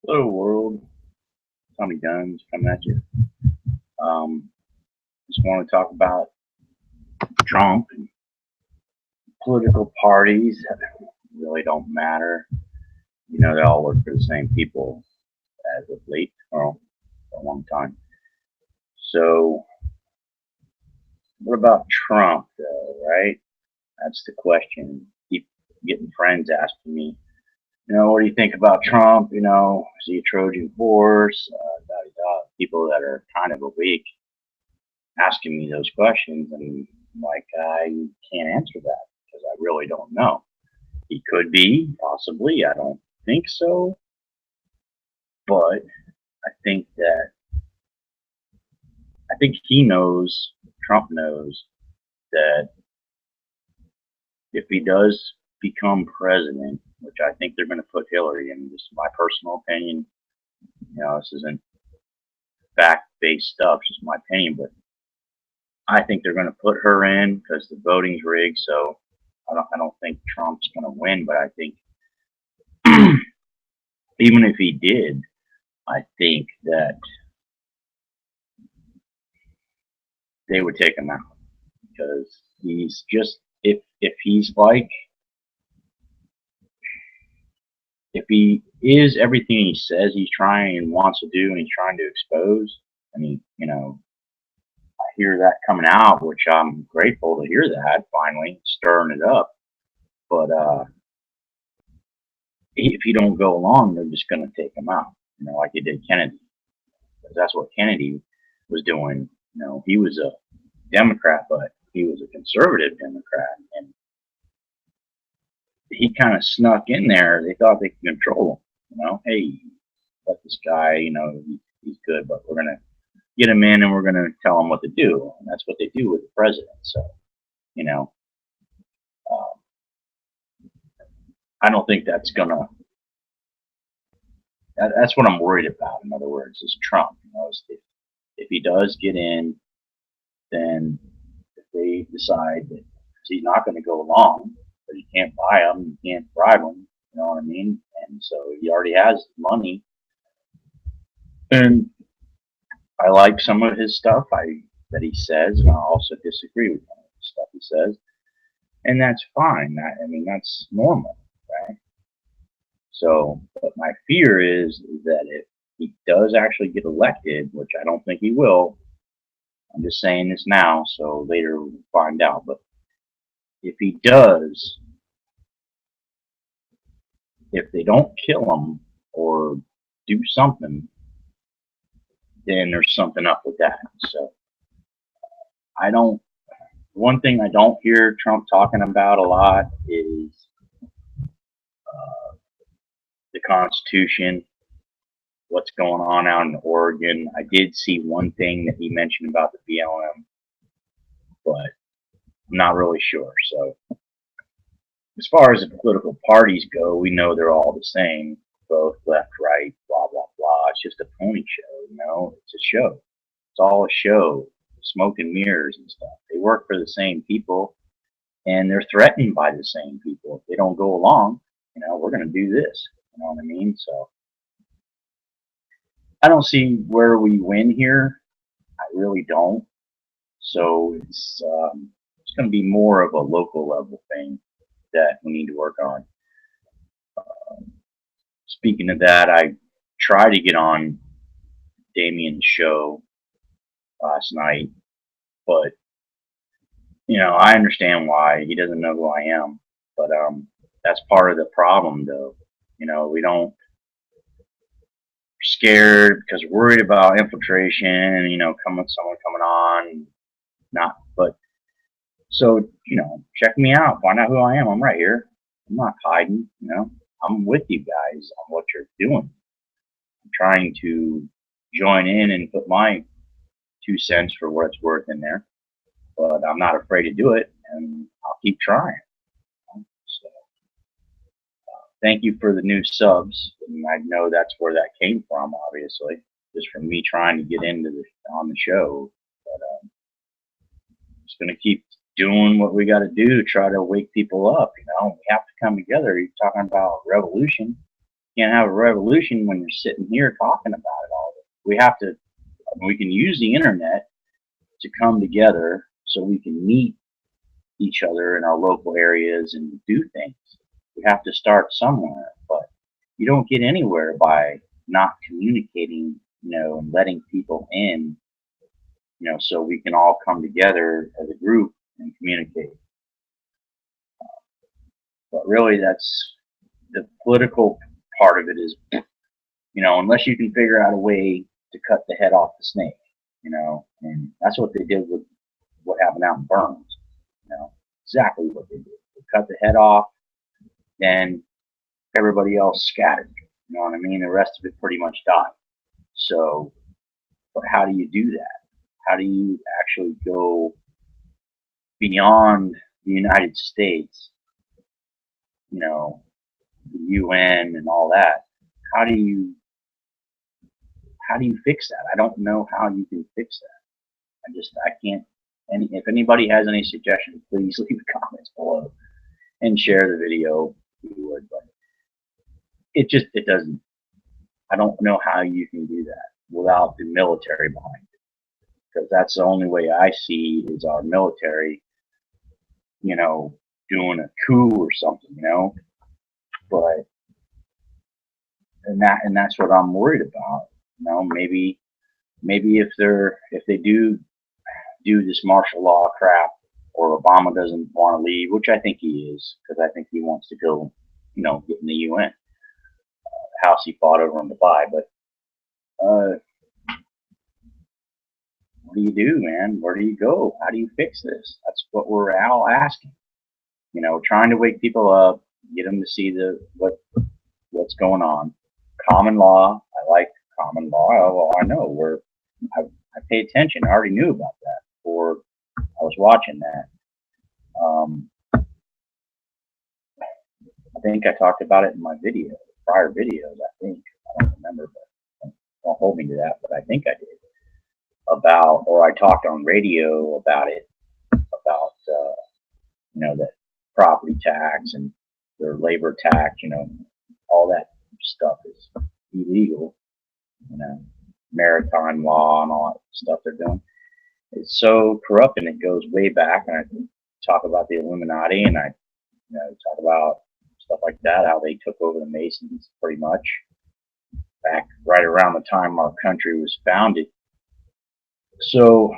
Hello world, Tommy Guns coming at you. Um, just want to talk about Trump and political parties that really don't matter. You know, they all work for the same people as of late, well, for a long time. So, what about Trump, though, right? That's the question. Keep getting friends asking me, what do you think about Trump? Is he a Trojan horse? Da, da, da. People that are kind of awake asking me those questions, and like I can't answer that because I really don't know. He could be, possibly. I don't think so, but I think he knows. Trump knows that if he does become president, which I think they're going to put Hillary in. This is my personal opinion. This isn't fact-based stuff; it's just my opinion. But I think they're going to put her in because the voting's rigged. So I don't think Trump's going to win, but I think even if he did, I think that they would take him out because he's just if he's like if he is everything he says he's trying and wants to do and he's trying to expose. I mean, I hear that coming out, which I'm grateful to hear that finally stirring it up. But if he don't go along, they're just going to take him out. Like they did Kennedy. Because that's what Kennedy was doing. He was a Democrat, but he was a conservative Democrat, and he kind of snuck in there. They thought they could control him. Hey, let this guy. He's good, but we're gonna get him in and we're gonna tell him what to do. And that's what they do with the president. So, you know, um, I don't think that's gonna. That's what I'm worried about. In other words, is Trump. If he does get in, then if they decide that he's not going to go along, but you can't buy him, you can't bribe him, you know what I mean? And so he already has money. And I like some of his stuff that he says, and I also disagree with some of the stuff he says, and that's fine. I mean, that's normal, right? So, but my fear is that if he does actually get elected, which I don't think he will, I'm just saying this now, so later we'll find out. But if he does, if they don't kill him or do something, then there's something up with that. So I don't. One thing I don't hear Trump talking about a lot is the Constitution. What's going on out in Oregon? I did see one thing that he mentioned about the BLM, but I'm not really sure. So as far as the political parties go, we know they're all the same, both left, right, blah blah blah. It's just a pony show. It's a show. It's all a show, smoke and mirrors and stuff. They work for the same people, and they're threatened by the same people. If they don't go along, we're going to do this. You know what I mean? So I don't see where we win here. I really don't. So it's going to be more of a local level thing that we need to work on. Speaking of that, I tried to get on Damien's show last night, but I understand why he doesn't know who I am. But that's part of the problem, though. We don't scared because we're worried about infiltration and someone coming on. Not, but so check me out, find out who I am. I'm right here. I'm not hiding. I'm with you guys on what you're doing. I'm trying to join in and put my 2 cents for what it's worth in there, but I'm not afraid to do it, and I'll keep trying. So thank you for the new subs. And I know that's where that came from, obviously, just from me trying to get into on the show. But just going to keep doing what we got to do to try to wake people up. We have to come together. You're talking about revolution. Can't have a revolution when you're sitting here talking about it all. We have to. We can use the internet to come together so we can meet each other in our local areas and do things. We have to start somewhere, but you don't get anywhere by not communicating, and letting people in, so we can all come together as a group and communicate. But really, that's the political part of it is, unless you can figure out a way to cut the head off the snake, and that's what they did with what happened out in Burns, exactly what they did. They cut the head off, then everybody else scattered. You know what I mean? The rest of it pretty much died. So, but how do you do that? How do you actually go beyond the United States, the UN and all that? How do you fix that? I don't know how you can fix that. I can't. And if anybody has any suggestions, please leave comments below and share the video if you would. But it doesn't. I don't know how you can do that without the military behind it, because that's the only way I see is our military, doing a coup or something, But that's what I'm worried about. Maybe if they do this martial law crap, or Obama doesn't want to leave, which I think he is, because I think he wants to go, get in the UN. House he fought over in Dubai, but what do you do, man? Where do you go? How do you fix this? That's what we're all asking. Trying to wake people up, get them to see what's going on. Common law. I like common law. Well, I know I pay attention. I already knew about that before I was watching that. I think I talked about it in my prior videos. I think I don't remember, but don't hold me to that. But I think I did or I talked on radio about it, about the property tax and their labor tax. All that stuff is illegal. Maritime law and all that stuff they're doing. It's so corrupt, and it goes way back. And I talk about the Illuminati, and I talk about stuff like that, how they took over the Masons pretty much back right around the time our country was founded. So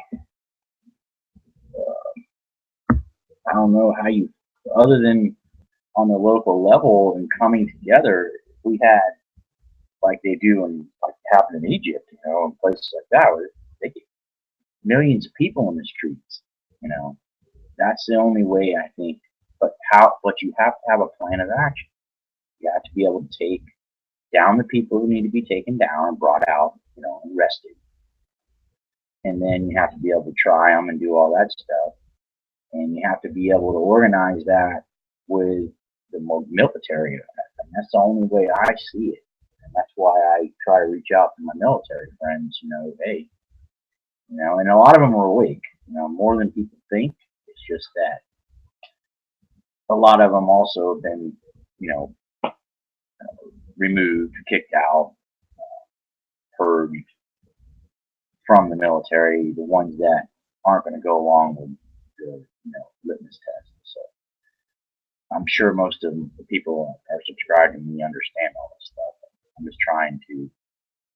I don't know how you, other than on the local level and coming together, if we had like they do in like happened in Egypt, and places like that, where they get millions of people in the streets, that's the only way I think. But you have to have a plan of action. You have to be able to take down the people who need to be taken down and brought out, and arrested. And then you have to be able to try them and do all that stuff. And you have to be able to organize that with the military. And that's the only way I see it. And that's why I try to reach out to my military friends, hey, and a lot of them are awake, more than people think. It's just that a lot of them also have been, removed, kicked out, purged from the military, the ones that aren't going to go along with the, litmus test. So I'm sure most of the people that are subscribed to me understand all this stuff. I'm just trying to,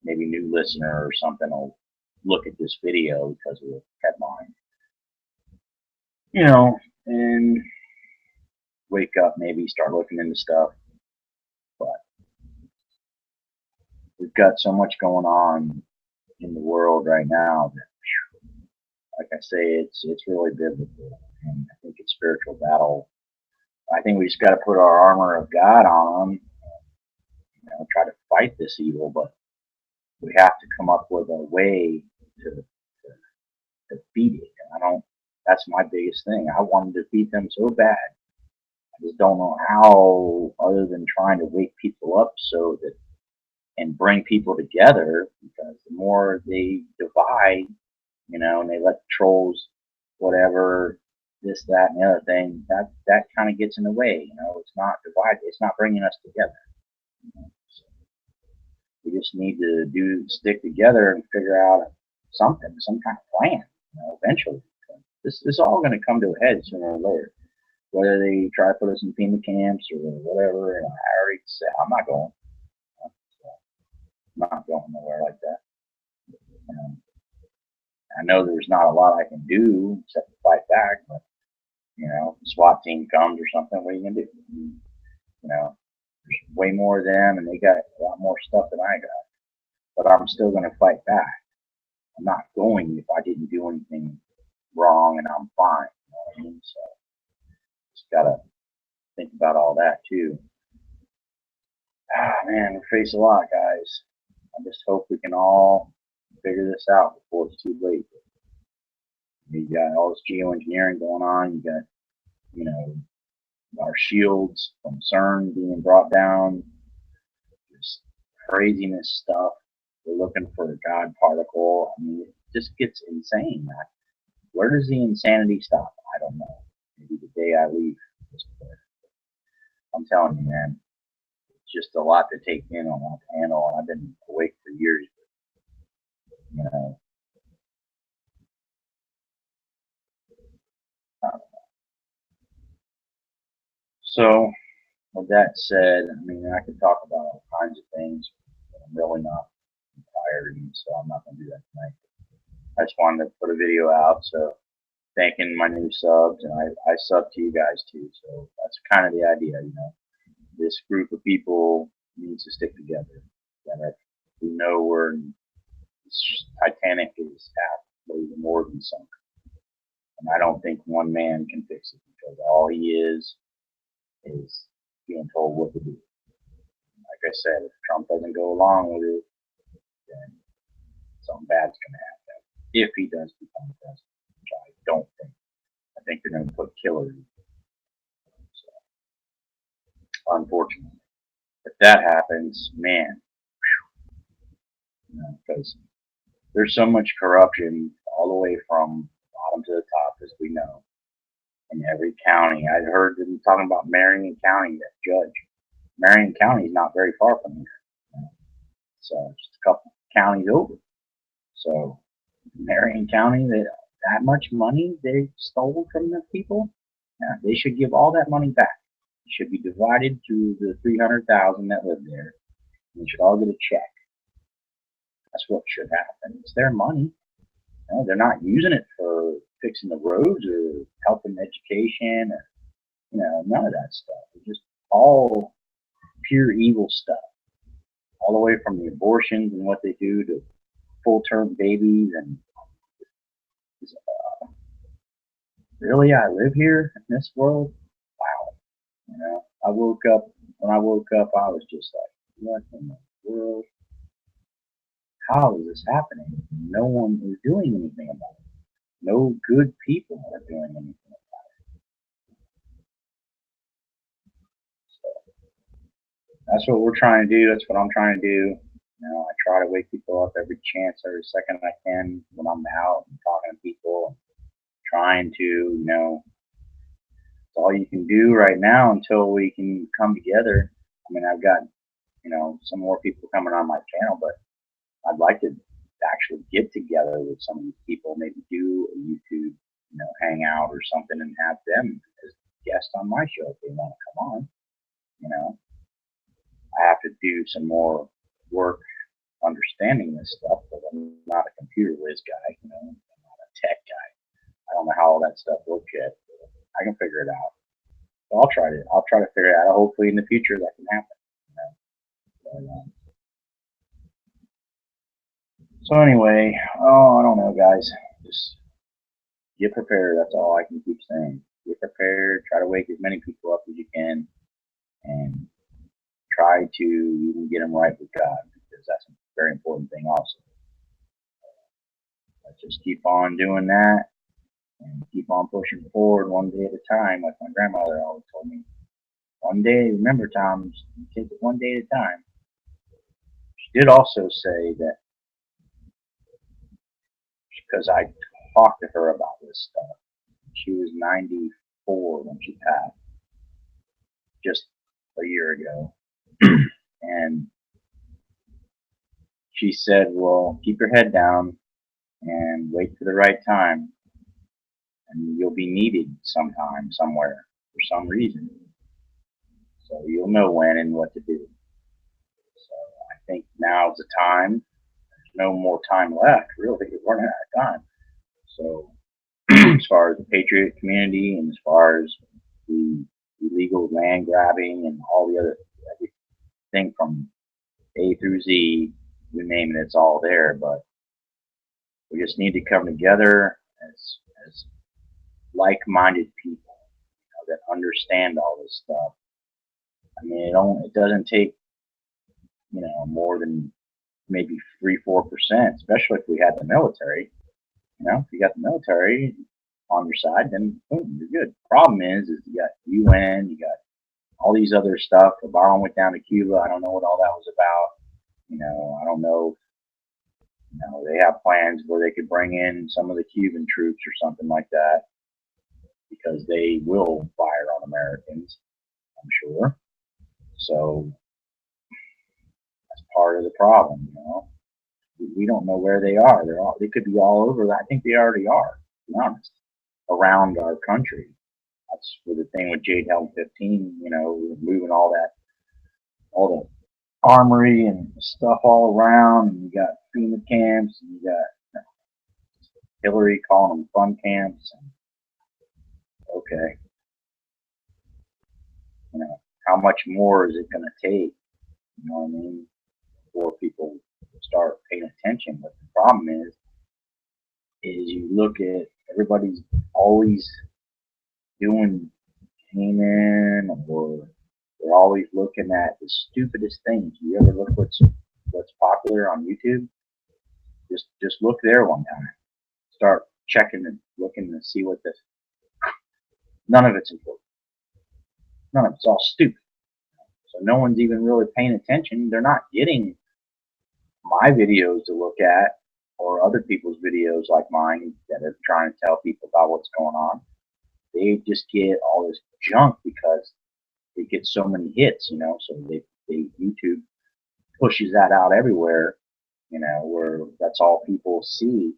maybe new listener or something will look at this video because of the headline, and wake up, maybe start looking into stuff. But we've got so much going on in the world right now that, like I say, it's really biblical, and I think it's spiritual battle. I think we just got to put our armor of God on them, and, try to fight this evil. But we have to come up with a way to defeat it. And that's my biggest thing. I want to defeat them so bad. I just don't know how, other than trying to wake people up and bring people together, because the more they divide, and they let the trolls, whatever, this, that, and the other thing, that kind of gets in the way. It's not divided. It's not bringing us together. just need to stick together and figure out something, some kind of plan. Eventually, this is all going to come to a head sooner or later. Whether they try to put us in FEMA camps or whatever, and I already said I'm not going. I'm not going nowhere like that. I know there's not a lot I can do except to fight back, but SWAT team comes or something, what are you gonna do? There's way more of them, and they got a lot more stuff than I got. But I'm still gonna fight back. I'm not going if I didn't do anything wrong and I'm fine. You know what I mean? So just gotta think about all that too. Man, we face a lot, guys. I just hope we can all figure this out before it's too late. You got all this geoengineering going on. You got, our shields from CERN being brought down. Just craziness stuff. We're looking for a God particle. I mean, it just gets insane. Where does the insanity stop? I don't know. Maybe the day I leave this place. I'm telling you, man, it's just a lot to take in, a lot to handle, and I've been awake for years. But, So, with that said, I mean, I could talk about all kinds of things, but I'm really not tired, and so I'm not going to do that tonight. I just wanted to put a video out, so thanking my new subs, and I sub to you guys too, so that's kind of the idea, This group of people needs to stick together. That we know we're Titanic is half, even more than sunk, and I don't think one man can fix it because all he is being told what to do. Like I said, if Trump doesn't go along with it, then something bad's going to happen. If he does become president, which I don't think. I think they're going to put Hillary. So, unfortunately, if that happens, man, because there's so much corruption all the way from bottom to the top, as we know, in every county. I heard them talking about Marion County, that judge. Marion County is not very far from here. So just a couple counties over. So Marion County, that much money they stole from the people, they should give all that money back. It should be divided to the 300,000 that live there. And they should all get a check. That's what should happen. It's their money. They're not using it for fixing the roads or helping education or none of that stuff. It's just all pure evil stuff. All the way from the abortions and what they do to full-term babies and really, I live here in this world. Wow. When I woke up, I was just like, what in the world? How is this happening? No one is doing anything about it. No good people are doing anything about it. So that's what we're trying to do. That's what I'm trying to do. I try to wake people up every chance, every second I can when I'm out and talking to people, and trying to, it's all you can do right now until we can come together. I mean, I've got, some more people coming on my channel, but I'd like to actually get together with some of these people, maybe do a YouTube, hangout or something, and have them as guests on my show if they want to come on. I have to do some more work understanding this stuff, but I'm not a computer whiz guy, I'm not a tech guy. I don't know how all that stuff works yet, but I can figure it out. So I'll try to figure it out. Hopefully in the future that can happen. So anyway, I don't know, guys. Just get prepared. That's all I can keep saying. Get prepared. Try to wake as many people up as you can, and try to even get them right with God, because that's a very important thing also. Let's just keep on doing that and keep on pushing forward one day at a time, like my grandmother always told me. One day, remember, Tom, take it one day at a time. She did also say that, because I talked to her about this stuff, she was 94 when she passed, just a year ago. And she said, well, keep your head down and wait for the right time, and you'll be needed sometime, somewhere, for some reason. So you'll know when and what to do. So I think now's the time. There's no more time left, really. We're running out of time. So as far as the patriot community and as far as the illegal land grabbing and all the other everything from A through Z, you name it, it's all there. But we just need to come together as like-minded people, that understand all this stuff. I mean, it doesn't take more than maybe 3-4%, especially if we had the military. If you got the military on your side, then boom, you're good. Problem is you got UN, you got all these other stuff. Obama went down to Cuba. I don't know what all that was about. I don't know. They have plans where they could bring in some of the Cuban troops or something like that because they will fire on Americans, I'm sure. So that's part of the problem. We don't know where they are. They could be all over. I think they already are, to be honest, around our country. That's for the thing with Jade Helm 15, moving all the armory and stuff all around. And you got FEMA camps, and you got Hillary calling them fun camps. And, okay, how much more is it going to take? You know what I mean? Before people start paying attention. But the problem is you look at everybody's always doing gaming, or they're always looking at the stupidest things. You ever look what's popular on YouTube? Just look there one time. Start checking and looking to see what this. None of it's important. None of it's all stupid. So no one's even really paying attention. They're not getting my videos to look at or other people's videos like mine that are trying to tell people about what's going on. They just get all this junk because they get so many hits, so they YouTube pushes that out everywhere, where that's all people see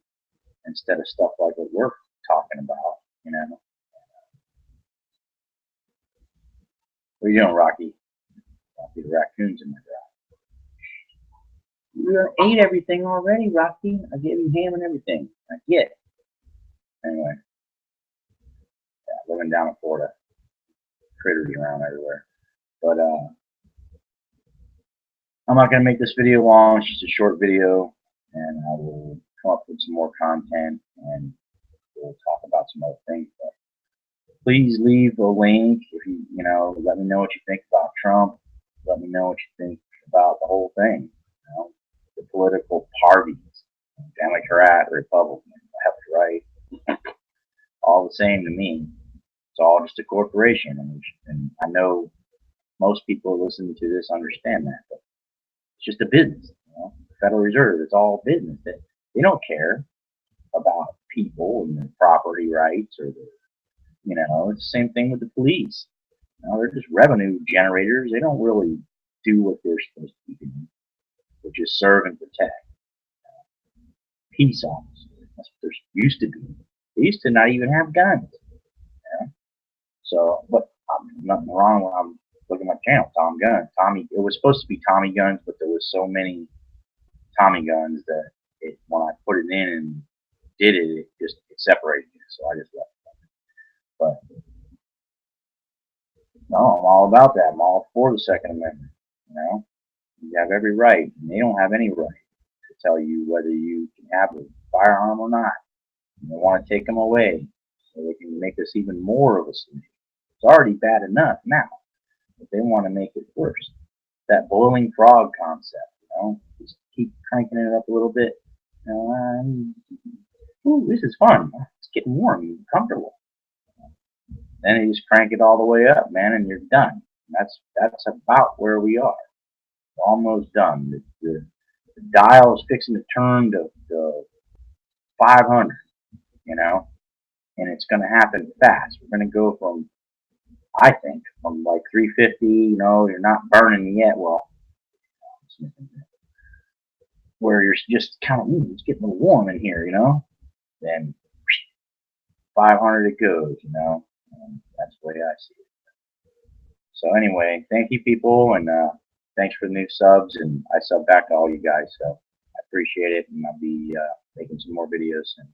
instead of stuff like what we're talking about, What are you doing, Rocky? Rocky the raccoon's in my garage. You ate everything already, Rocky. I gave you ham and everything. I get it. Anyway, living down in Florida, critters around everywhere. But I'm not going to make this video long. It's just a short video, and I will come up with some more content, and we'll talk about some other things. But please leave a link if you let me know what you think about Trump. Let me know what you think about the whole thing. The political parties, Democrat, Republican, left, right, all the same to me. It's all just a corporation, and I know most people listening to this understand that. But it's just a business. The Federal Reserve, it's all business. They don't care about people and their property rights or it's the same thing with the police. They're just revenue generators. They don't really do what they're supposed to be doing, which is serve and protect. Peace officers. That's what they're used to be. They used to not even have guns. So, but nothing wrong when I'm looking at my channel, Tom Guns. It was supposed to be Tommy Guns, but there was so many Tommy Guns that when I put it in and did it, it separated it. So I just left it. But no, I'm all about that. I'm all for the Second Amendment. You have every right, and they don't have any right to tell you whether you can have a firearm or not. And they want to take them away so they can make us even more of a slave. It's already bad enough now, but they want to make it worse. That boiling frog concept, just keep cranking it up a little bit. Ooh, this is fun. It's getting warm and comfortable. Then you just crank it all the way up, man, and you're done. That's about where we are. We're almost done. The dial is fixing to turn to 500, and it's going to happen fast. We're going to go from, I think, from like 350, you're not burning yet. Well, where you're just kind of, it's getting a little warm in here, then 500 it goes, and that's the way I see it. So anyway, thank you people, and thanks for the new subs, and I sub back to all you guys, so I appreciate it, and I'll be making some more videos soon.